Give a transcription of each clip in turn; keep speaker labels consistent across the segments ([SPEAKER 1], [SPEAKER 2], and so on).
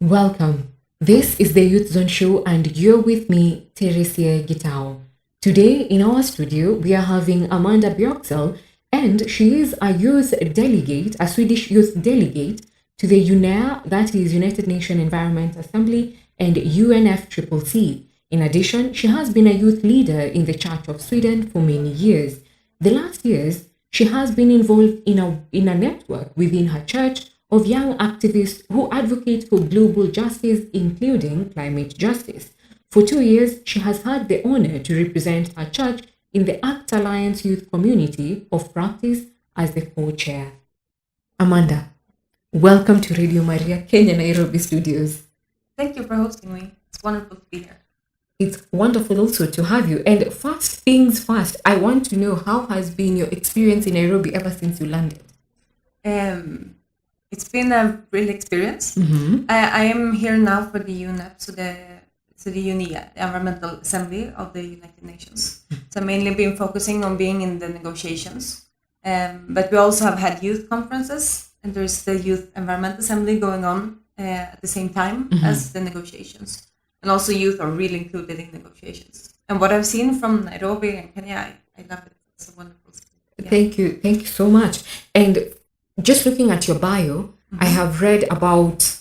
[SPEAKER 1] Welcome. This is the Youth Zone Show, and you're with me, Teresia Gitao. Today in our studio, we are having Amanda Bjorksell, and she is a youth delegate, a Swedish youth delegate to the UNEP, that is United Nations Environment Assembly, and UNFCCC. In addition, she has been a youth leader in the Church of Sweden for many years. The last years, she has been involved in a network within her church of young activists who advocate for global justice, including climate justice. For 2 years, she has had the honor to represent her church in the ACT Alliance Youth Community of Practice as the co-chair. Amanda, welcome to Radio Maria Kenya Nairobi studios.
[SPEAKER 2] Thank you for hosting me. It's wonderful to be here.
[SPEAKER 1] It's wonderful also to have you. And first things first, I want to know, how has been your experience in Nairobi ever since you landed?
[SPEAKER 2] It's been a real experience. I am here now for the UNEP, so the UNEP, the Environmental Assembly of the United Nations. So I've mainly been focusing on being in the negotiations. But we also have had youth conferences, and there's the Youth Environment Assembly going on at the same time as the negotiations. And also youth are really included in negotiations. And what I've seen from Nairobi and Kenya, I love it. It's a wonderful city. Yeah.
[SPEAKER 1] Thank you so much. And just looking at your bio, I have read about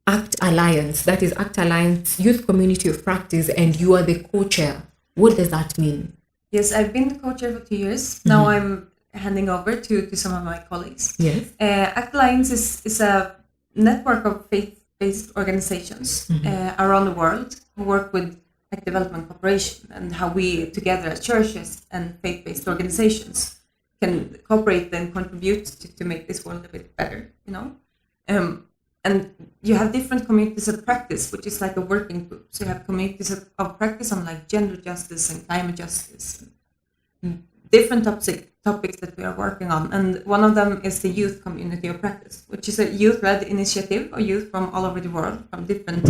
[SPEAKER 1] ACT Alliance, that is ACT Alliance Youth Community of Practice, and you are the co-chair. What does that mean?
[SPEAKER 2] Yes, I've been the co-chair for 2 years. Now I'm handing over to some of my colleagues.
[SPEAKER 1] Yes.
[SPEAKER 2] ACT Alliance is a network of faith-based organizations around the world who work with development cooperation, and how we together as churches and faith-based organizations can cooperate and contribute to make this world a bit better, and you have different communities of practice, which is like a working group. So you have communities of practice on like gender justice and climate justice, and different topics that we are working on. And one of them is the youth community of practice, which is a youth-led initiative of youth from all over the world, from different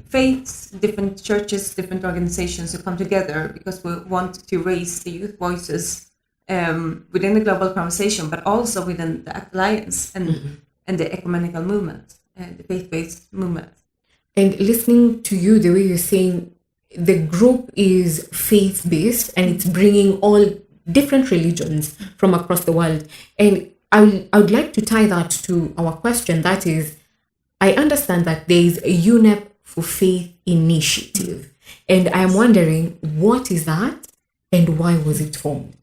[SPEAKER 2] faiths, different churches, different organizations who come together because we want to raise the youth voices within the global conversation, but also within the ACT Alliance and the ecumenical movement, the faith-based movement.
[SPEAKER 1] And listening to you, the way you're saying, the group is faith-based and it's bringing all different religions from across the world. And I would like to tie that to our question. That is, I understand that there is a UNEP for Faith initiative. And I'm wondering, what is that and why was it formed?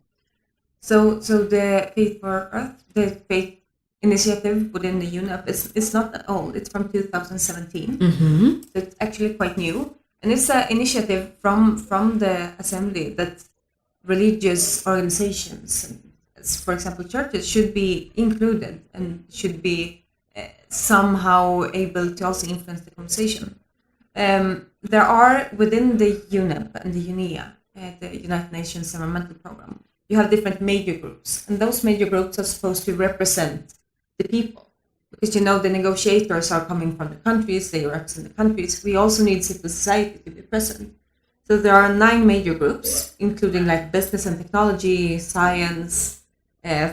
[SPEAKER 2] So the Faith for Earth, the faith initiative within the UNEP is not that old. It's from 2017. So it's actually quite new. And it's an initiative from the assembly that religious organizations, for example churches, should be included and should be somehow able to also influence the conversation. There are within the UNEP and the UNEA, the United Nations Environmental Program, you have different major groups, and those major groups are supposed to represent the people, because the negotiators are coming from the countries, they represent the countries. We also need civil society to be present. So there are 9 major groups, including like business and technology, science,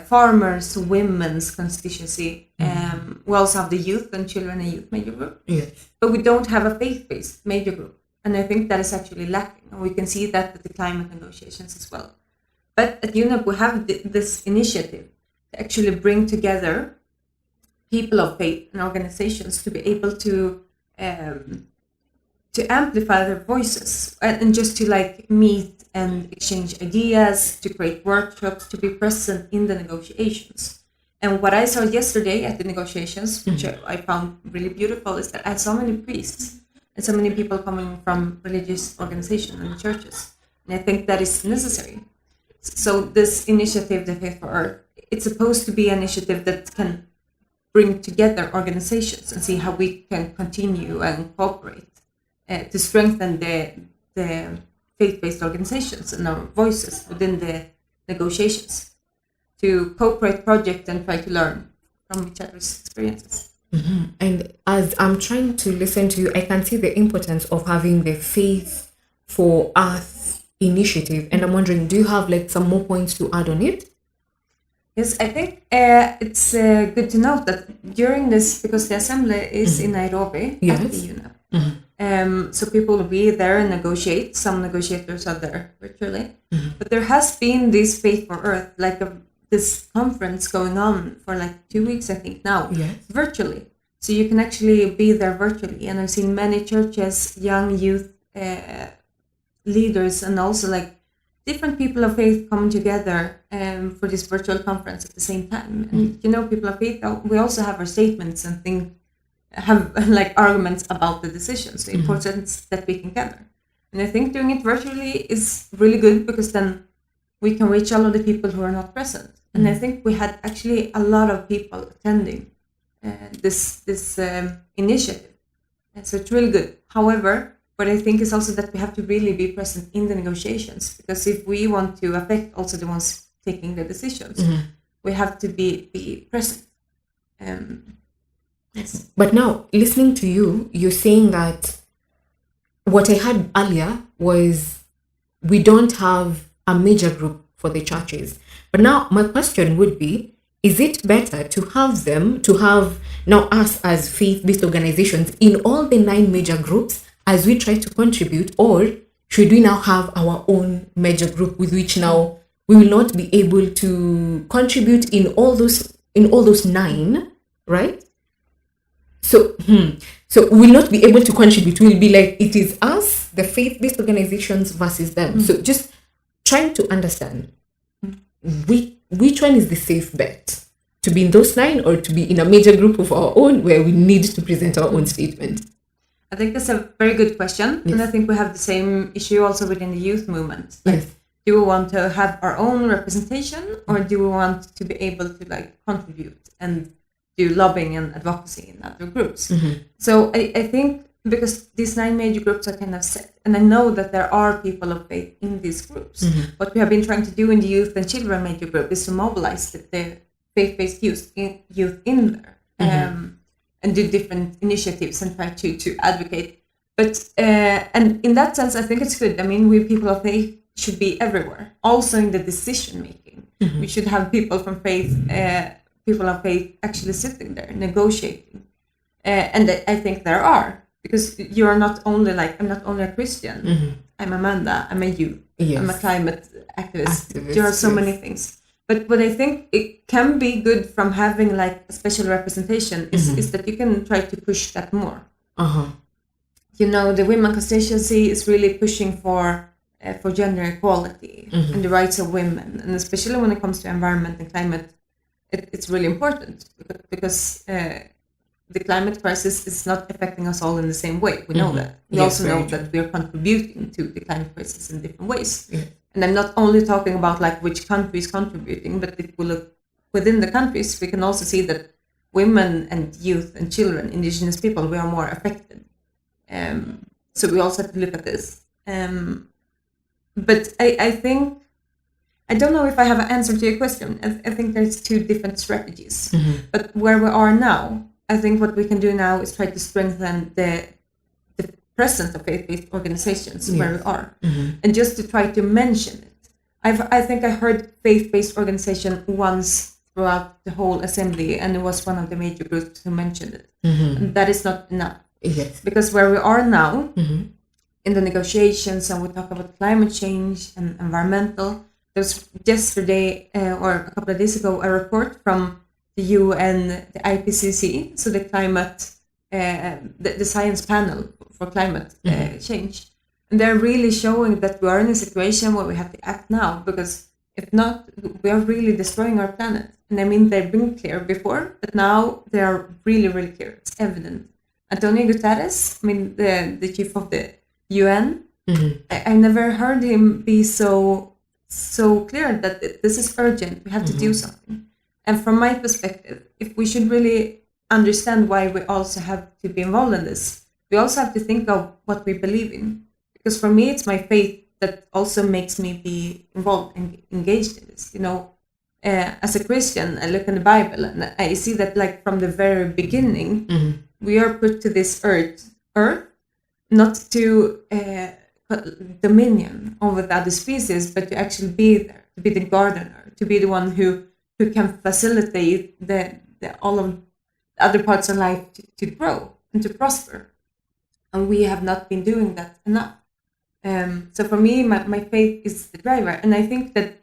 [SPEAKER 2] farmers, women's constituency. We also have the youth and children and youth major group.
[SPEAKER 1] Yes.
[SPEAKER 2] But we don't have a faith-based major group. And I think that is actually lacking. And we can see that with the climate negotiations as well. But at UNEP, we have this initiative to actually bring together people of faith and organizations to be able to amplify their voices and just to like meet and exchange ideas, to create workshops, to be present in the negotiations. And what I saw yesterday at the negotiations, which I found really beautiful, is that I saw many priests and so many people coming from religious organizations and churches. And I think that is necessary. So this initiative, the Faith for Earth, it's supposed to be an initiative that can bring together organizations and see how we can continue and cooperate to strengthen the faith-based organizations and our voices within the negotiations, to cooperate project and try to learn from each other's experiences.
[SPEAKER 1] And as I'm trying to listen to you, I can see the importance of having the Faith for Earth initiative, and I'm wondering, do you have like some more points to add on it?
[SPEAKER 2] Yes, I think it's good to note that during this, because the assembly is in Nairobi at the
[SPEAKER 1] Yes.
[SPEAKER 2] UNEP, so people will be there and negotiate. Some negotiators are there virtually, but there has been this Faith for Earth, like this conference going on for like 2 weeks, I think now,
[SPEAKER 1] Yes.
[SPEAKER 2] virtually. So you can actually be there virtually, and I've seen many churches, young youth leaders, and also like different people of faith coming together for this virtual conference at the same time. And people of faith, we also have our statements and have like arguments about the decisions, the importance that we can gather. And I think doing it virtually is really good, because then we can reach all of the people who are not present. And I think we had actually a lot of people attending this initiative. And so it's really good. However, what I think is also that we have to really be present in the negotiations, because if we want to affect also the ones taking the decisions, we have to be present. Yes.
[SPEAKER 1] But now, listening to you, you're saying that what I had earlier was we don't have a major group for the churches. But now my question would be, is it better to have now us as faith-based organizations in all the 9 major groups as we try to contribute, or should we now have our own major group with which now we will not be able to contribute in all those 9, right? So we will not be able to contribute. We'll be like, it is us, the faith-based organizations versus them. So just trying to understand which one is the safe bet, to be in those 9 or to be in a major group of our own where we need to present our own statement.
[SPEAKER 2] I think that's a very good question.
[SPEAKER 1] Yes.
[SPEAKER 2] And I think we have the same issue also within the youth movement. Like,
[SPEAKER 1] Yes.
[SPEAKER 2] do we want to have our own representation, or do we want to be able to like contribute and do lobbying and advocacy in other groups? So I think because these 9 major groups are kind of set, and I know that there are people of faith in these groups. What we have been trying to do in the youth and children major group is to mobilize the faith-based youth in there. And do different initiatives and try to advocate. But and in that sense, I think it's good. I mean, we people of faith should be everywhere, also in the decision making. We should have people from faith, people of faith, actually sitting there negotiating. And I think there are, because you are not only like, I'm not only a Christian. I'm Amanda. I'm a youth.
[SPEAKER 1] Yes.
[SPEAKER 2] I'm a climate activist. There are so many things. But what I think it can be good from having like a special representation is that you can try to push that more. The women constituency is really pushing for gender equality and the rights of women, and especially when it comes to environment and climate, it's really important, because the climate crisis is not affecting us all in the same way. We know that. We also know that we are contributing to the climate crisis in different ways. Yeah. And I'm not only talking about like which country is contributing, but if we look within the countries, we can also see that women and youth and children, indigenous people, we are more affected. So we also have to look at this. But I think, I don't know if I have an answer to your question. I think there's 2 different strategies. But where we are now, I think what we can do now is try to strengthen the presence of faith-based organizations where we are, and just to try to mention it. I think I heard faith-based organization once throughout the whole assembly, and it was one of the major groups who mentioned it. And that is not enough.
[SPEAKER 1] Yes.
[SPEAKER 2] Because where we are now, in the negotiations, and we talk about climate change and environmental, there was yesterday or a couple of days ago a report from the UN, the IPCC, so the climate, the science panel for climate change. And they're really showing that we are in a situation where we have to act now, because if not, we are really destroying our planet. And I mean, they've been clear before, but now they are really, really clear. It's evident. Antonio Guterres, I mean, the chief of the UN, I never heard him be so clear that this is urgent. We have to do something. And from my perspective, if we should really understand why we also have to be involved in this, we also have to think of what we believe in. Because for me, it's my faith that also makes me be involved and engaged in this. As a Christian, I look in the Bible and I see that, like, from the very beginning, we are put to this earth not to dominion over the other species, but to actually be there, to be the gardener, to be the one who who can facilitate the all of the other parts of life to grow and to prosper. And we have not been doing that enough. So for me, my faith is the driver. And I think that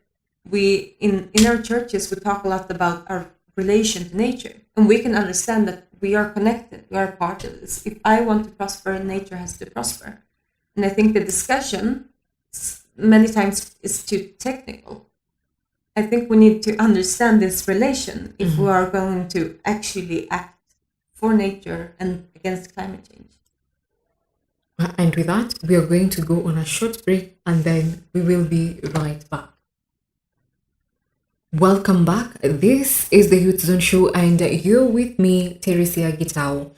[SPEAKER 2] we, in our churches, we talk a lot about our relation to nature. And we can understand that we are connected, we are part of this. If I want to prosper, nature has to prosper. And I think the discussion many times is too technical. I think we need to understand this relation if we are going to actually act for nature and against climate change.
[SPEAKER 1] And with that, we are going to go on a short break and then we will be right back. Welcome back. This is the Youth Zone Show and you're with me, Teresia Gitao.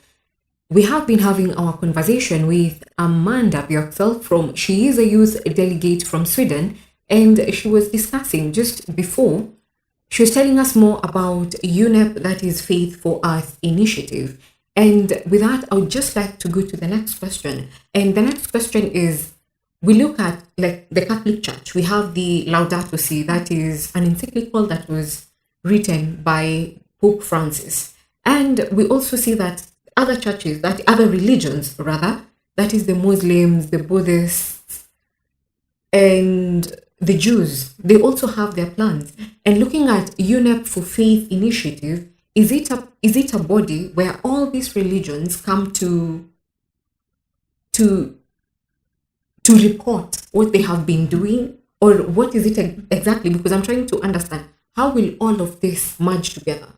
[SPEAKER 1] We have been having our conversation with Amanda Bjorksell she is a youth delegate from Sweden, and she was discussing just before, she was telling us more about UNEP, that is Faith for Earth initiative. And with that, I would just like to go to the next question. And the next question is, we look at like the Catholic Church. We have the Laudato Si, that is an encyclical that was written by Pope Francis. And we also see that other churches, that other religions rather, that is the Muslims, the Buddhists, and the Jews, they also have their plans. And looking at UNEP for Faith initiative, is it a body where all these religions come to report what they have been doing, or what is it exactly? Because I'm trying to understand how will all of this merge together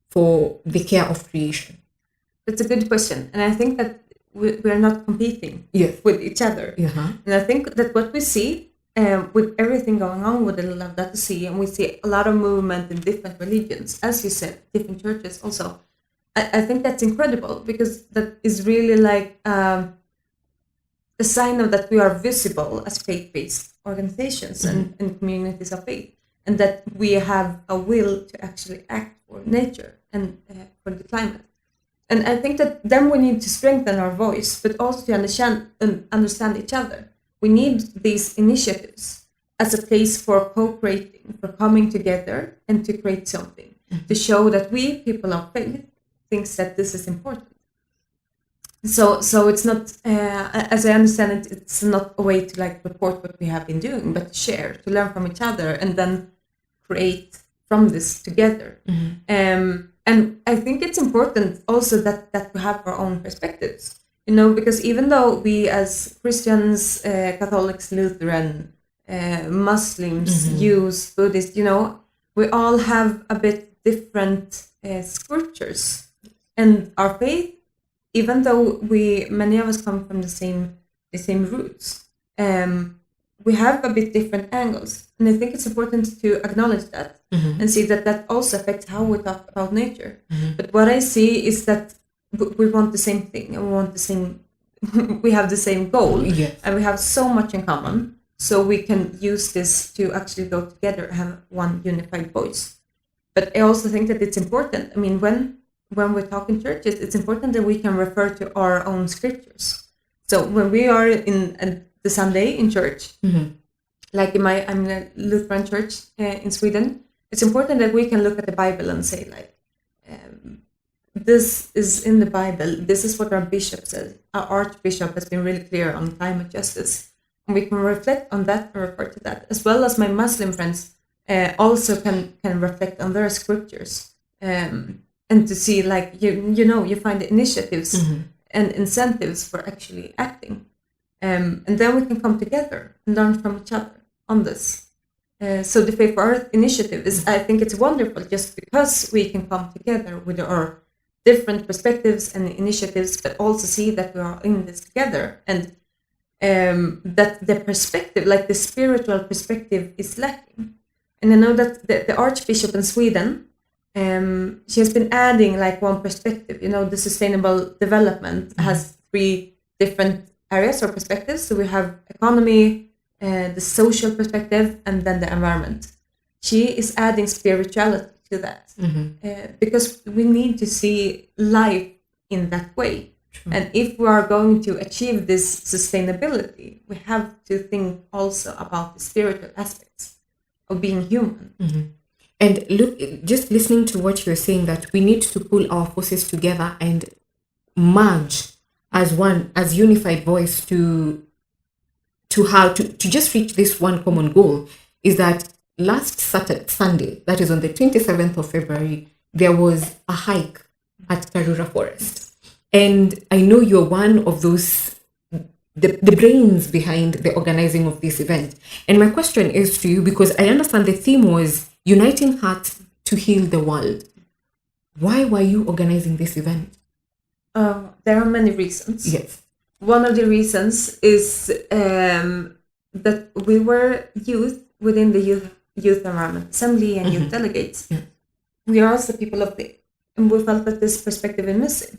[SPEAKER 1] for the care of creation.
[SPEAKER 2] That's a good question, and I think that we are not competing with each other. And I think that what we see with everything going on with the Laudato Si, and we see a lot of movement in different religions, as you said, different churches also. I think that's incredible, because that is really like a sign of that we are visible as faith-based organizations and communities of faith, and that we have a will to actually act for nature and for the climate. And I think that then we need to strengthen our voice, but also to understand each other. We need these initiatives as a place for co-creating, for coming together and to create something, to show that we, people of faith, thinks that this is important. So it's not, as I understand it, it's not a way to like report what we have been doing, but to share, to learn from each other, and then create from this together. And I think it's important also that we have our own perspectives, because even though we as Christians, Catholics, Lutheran, Muslims, Jews, Buddhists, we all have a bit different scriptures, and our faith, even though many of us come from the same roots, we have a bit different angles. And I think it's important to acknowledge that and see that also affects how we talk about nature. But what I see is that we want the same thing, and we have the same goal, and we have so much in common. So we can use this to actually go together and have one unified voice. But I also think that it's important. I mean, when we talk in churches, it's important that we can refer to our own scriptures. So when we are in the Sunday in church, like I'm in a Lutheran church in Sweden, it's important that we can look at the Bible and say, like, this is in the Bible. This is what our bishop says. Our archbishop has been really clear on climate justice. And we can reflect on that and refer to that, as well as my Muslim friends also can reflect on their scriptures. And to see, like, you find the initiatives and incentives for actually acting. And then we can come together and learn from each other on this. So the Faith for Earth initiative I think it's wonderful just because we can come together with our different perspectives and initiatives, but also see that we are in this together, and that the perspective, like the spiritual perspective, is lacking. And I know that the Archbishop in Sweden, she has been adding like one perspective. The sustainable development has 3 different areas or perspectives. So we have economy, the social perspective, and then the environment. She is adding spirituality to that because we need to see life in that way. And if we are going to achieve this sustainability, we have to think also about the spiritual aspects of being human.
[SPEAKER 1] And look, just listening to what you're saying, that we need to pull our forces together and merge as one, as unified voice to how to just reach this one common goal, is that last Sunday, that is on the 27th of February, there was a hike at Karura Forest. And I know you're one of those, the brains behind the organizing of this event. And my question is to you, because I understand the theme was uniting hearts to heal the world. Why were you organizing this event?
[SPEAKER 2] There are many reasons.
[SPEAKER 1] Yes.
[SPEAKER 2] One of the reasons is that we were youth within the youth environment assembly and youth delegates.
[SPEAKER 1] Yeah.
[SPEAKER 2] We are also people of faith, and we felt that this perspective is missing.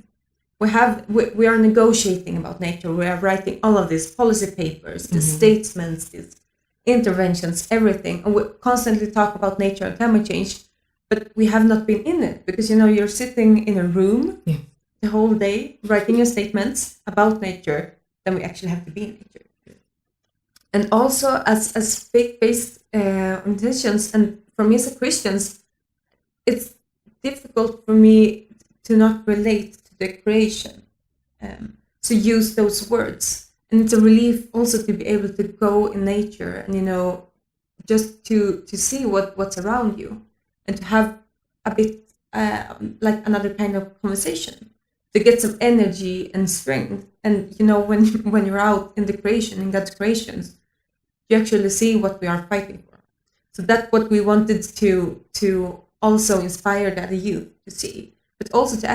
[SPEAKER 2] We are negotiating about nature. We are writing all of these policy papers, the statements, these interventions, everything, and we constantly talk about nature and climate change, but we have not been in it because you're sitting in a room.
[SPEAKER 1] Yeah.
[SPEAKER 2] The whole day writing your statements about nature, then we actually have to be in nature. And also as faith-based organizations, and for me as a Christian, it's difficult for me to not relate to the creation, to use those words. And it's a relief also to be able to go in nature and just to see what's around you, and to have a bit like another kind of conversation, to get some energy and strength. And when you're out in the creation, in God's creations, you actually see what we are fighting for. So that's what we wanted to also inspire the other youth to see, but also to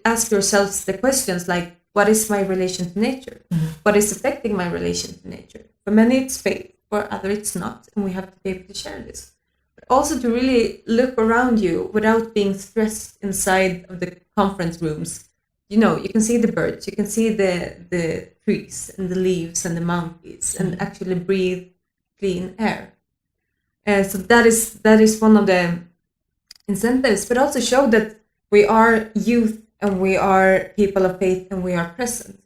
[SPEAKER 2] ask yourselves the questions like, what is my relation to nature? What is affecting my relation to nature? For many it's faith, for others it's not, and we have to be able to share this. But also to really look around you without being stressed inside of the conference rooms. You can see the birds, you can see the trees and the leaves and the monkeys, and actually breathe clean air. So that is one of the incentives, but also show that we are youth and we are people of faith and we are present,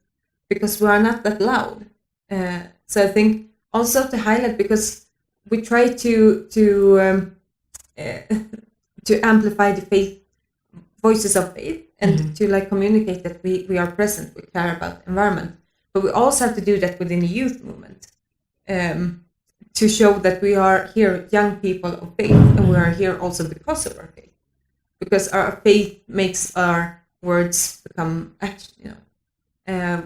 [SPEAKER 2] because we are not that loud. So I think also to highlight, because we try to amplify the faith, voices of faith, and to communicate that we are present, we care about the environment, but we also have to do that within the youth movement, to show that we are here young people of faith, and we are here also because of our faith, because our faith makes our words become action.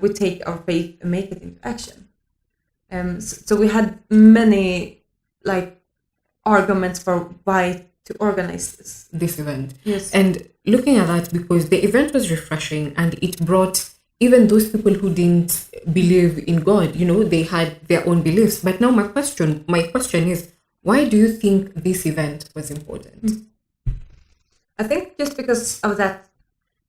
[SPEAKER 2] We take our faith and make it into action. So we had many arguments for why to organize this
[SPEAKER 1] event.
[SPEAKER 2] Yes.
[SPEAKER 1] And looking at that, because the event was refreshing and it brought even those people who didn't believe in God, they had their own beliefs. But now my question is, why do you think this event was important?
[SPEAKER 2] I think just because of that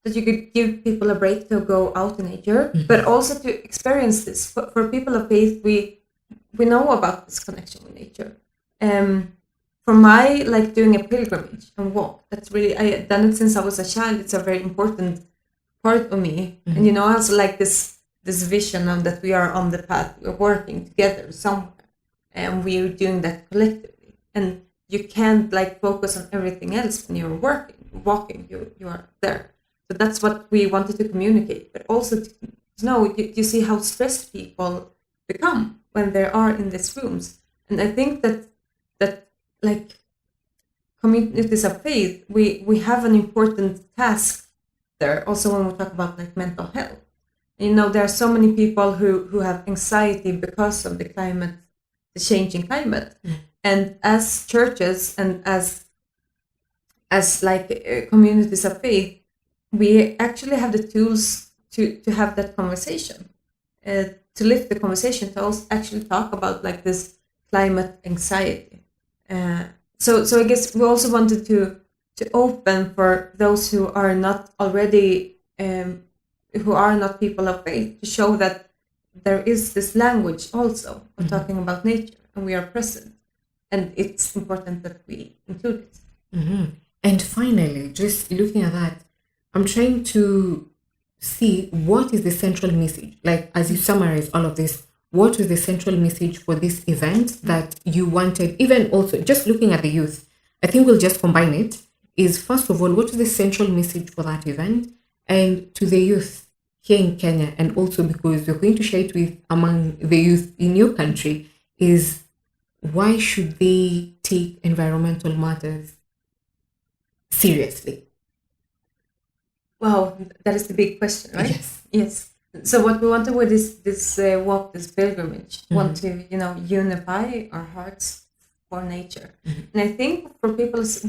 [SPEAKER 2] you could give people a break to go out in nature, but also to experience this. For people of faith, we know about this connection with nature. For my doing a pilgrimage and walk, that's really, I have done it since I was a child. It's a very important part of me. And I also like this vision of that we are on the path, we're working together somewhere, and we're doing that collectively. And you can't focus on everything else when you're walking, you are there. So that's what we wanted to communicate, but also to know, you see how stressed people become when they are in these rooms. And I think that communities of faith, we have an important task there. Also, when we talk about mental health, there are so many people who have anxiety because of the changing climate. And as churches and as communities of faith, we actually have the tools to have that conversation, to lift the conversation, to also actually talk about this climate anxiety. So I guess we also wanted to open for those who are not already, who are not people of faith, to show that there is this language also of talking about nature, and we are present, and it's important that we include it.
[SPEAKER 1] And finally, just looking at that, I'm trying to see what is the central message. As you summarize all of this, what was the central message for this event that you wanted, even also just looking at the youth, I think we'll just combine it. Is first of all, what is the central message for that event? And to the youth here in Kenya, and also because you're going to share it with among the youth in your country, is why should they take environmental matters seriously?
[SPEAKER 2] Wow, that is the big question, right?
[SPEAKER 1] Yes.
[SPEAKER 2] Yes. So what we want to with this walk, this pilgrimage, want to unify our hearts for nature. And I think for people's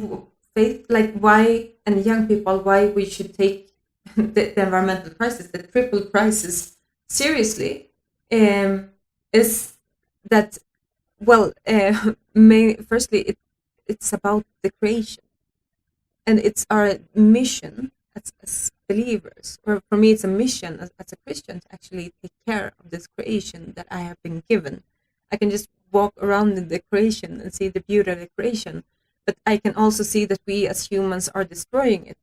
[SPEAKER 2] faith, like why, and young people, why we should take the environmental crisis, the triple crisis, seriously, is that, well, firstly, it's about the creation, and it's our mission as believers, or for me, it's a mission as a Christian to actually take care of this creation that I have been given. I can just walk around in the creation and see the beauty of the creation, but I can also see that we as humans are destroying it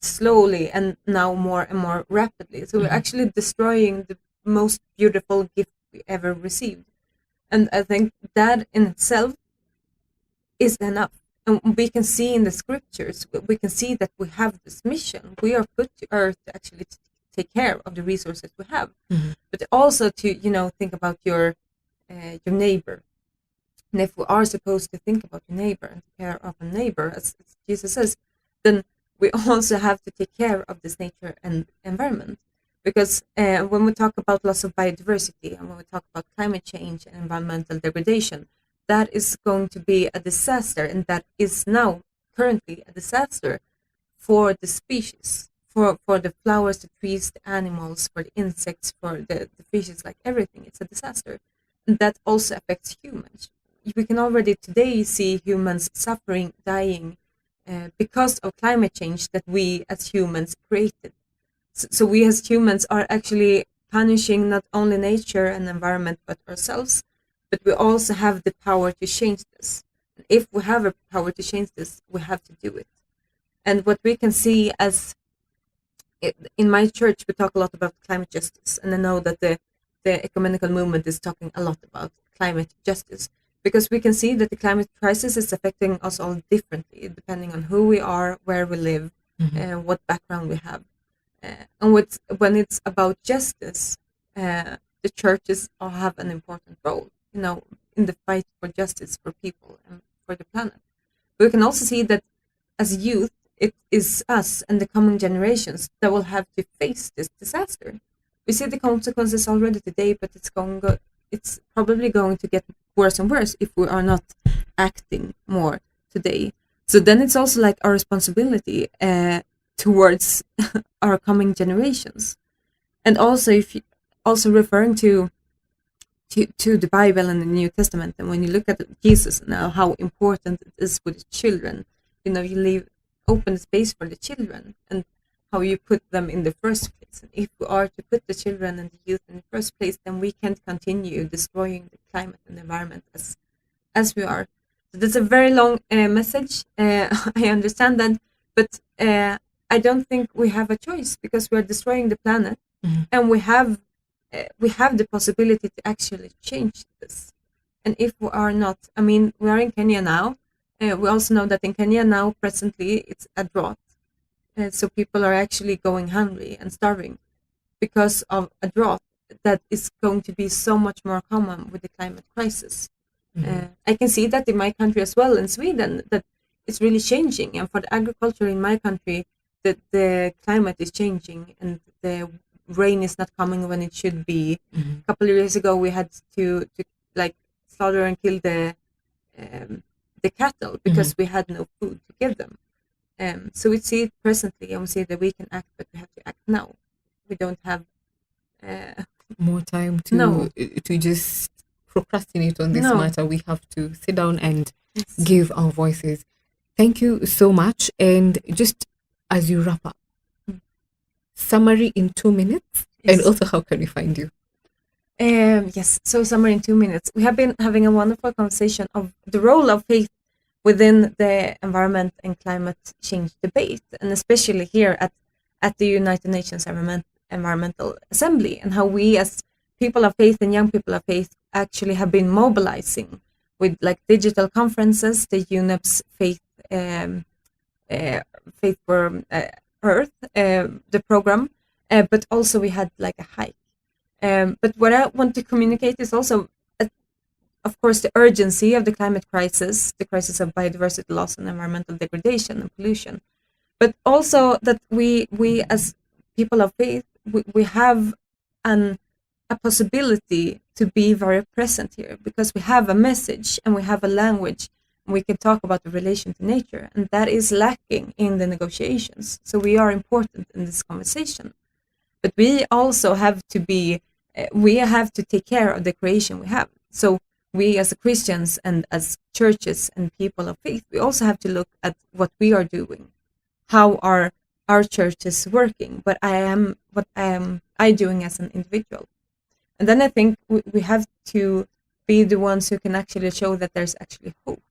[SPEAKER 2] slowly and now more and more rapidly. So we're actually destroying the most beautiful gift we ever received. And I think that in itself is enough. And we can see in the scriptures, we can see that we have this mission. We are put to earth to actually take care of the resources we have, but also to think about your neighbor. And if we are supposed to think about your neighbor and take care of a neighbor, as Jesus says, then we also have to take care of this nature and environment. Because when we talk about loss of biodiversity, and when we talk about climate change and environmental degradation, that is going to be a disaster, and that is now currently a disaster for the species, for the flowers, the trees, the animals, for the insects, for the fishes, like everything. It's a disaster. And that also affects humans. We can already today see humans suffering, dying because of climate change that we as humans created. So we as humans are actually punishing not only nature and environment, but ourselves. But we also have the power to change this. And if we have a power to change this, we have to do it. And what we can see in my church, we talk a lot about climate justice. And I know that the ecumenical movement is talking a lot about climate justice, because we can see that the climate crisis is affecting us all differently, depending on who we are, where we live, what background we have. And when it's about justice, the churches all have an important role, in the fight for justice for people and for the planet. But we can also see that as youth, it is us and the coming generations that will have to face this disaster. We see the consequences already today, but it's probably going to get worse and worse if we are not acting more today. So then it's also like our responsibility towards our coming generations. And also, if you, also referring to the Bible and the New Testament, and when you look at Jesus now, how important it is with the children, you open space for the children and how you put them in the first place. And if we are to put the children and the youth in the first place, then we can't continue destroying the climate and the environment as we are. So that's a very long message. I understand that, but I don't think we have a choice, because we are destroying the planet, and we have the possibility to actually change this. And if we are not, we are in Kenya now. We also know that in Kenya now, presently, it's a drought. So people are actually going hungry and starving because of a drought that is going to be so much more common with the climate crisis. I can see that in my country as well, in Sweden, that it's really changing. And for the agriculture in my country, that the climate is changing and the rain is not coming when it should be. A couple of years ago, we had to slaughter and kill the cattle because we had no food to give them. So we see it presently, and we see that we can act, but we have to act now. We don't have
[SPEAKER 1] more time to just procrastinate on this matter. We have to sit down and give our voices. Thank you so much. And just as you wrap up, summary in 2 minutes, and also how can we find you?
[SPEAKER 2] Yes, so summary in 2 minutes. We have been having a wonderful conversation of the role of faith within the environment and climate change debate, and especially here at the United Nations Environmental Assembly, and how we as people of faith and young people of faith actually have been mobilizing with like digital conferences, the UNEP's Faith, Faith for Earth, the program, but also we had like a hike. But what I want to communicate is also, of course, the urgency of the climate crisis, the crisis of biodiversity loss and environmental degradation and pollution, but also that we as people of faith, we have a possibility to be very present here, because we have a message and we have a language, and we can talk about the relation to nature, and that is lacking in the negotiations. So we are important in this conversation, but we also have to be, we have to take care of the creation we have. So we as Christians and as churches and people of faith, we also have to look at what we are doing. How are our churches working? What am I doing as an individual? And then I think we have to be the ones who can actually show that there's actually hope.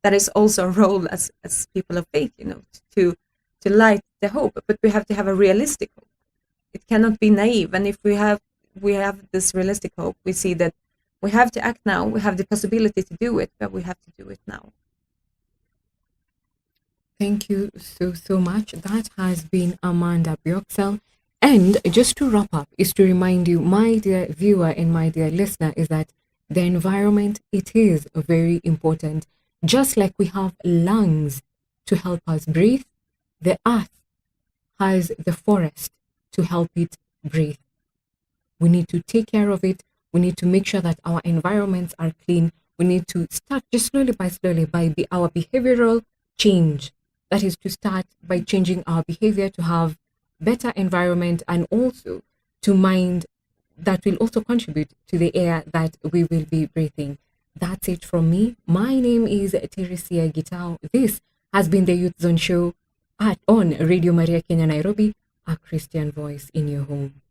[SPEAKER 2] That is also a role as people of faith, to light the hope. But we have to have a realistic hope. It cannot be naive. And if we have this realistic hope, we see that we have to act now. We have the possibility to do it, but we have to do it now.
[SPEAKER 1] Thank you so much. That has been Amanda Bjorksell. And just to wrap up, is to remind you, my dear viewer and my dear listener, is that the environment, it is very important. Just like we have lungs to help us breathe, the earth has the forest to help it breathe. We need to take care of it. We need to make sure that our environments are clean. We need to start just slowly by our behavioral change. That is to start by changing our behavior to have better environment, and also to mind that will also contribute to the air that we will be breathing. That's it from me. My name is Teresia Gitao. This has been the Youth Zone Show on Radio Maria Kenya Nairobi, a Christian voice in your home.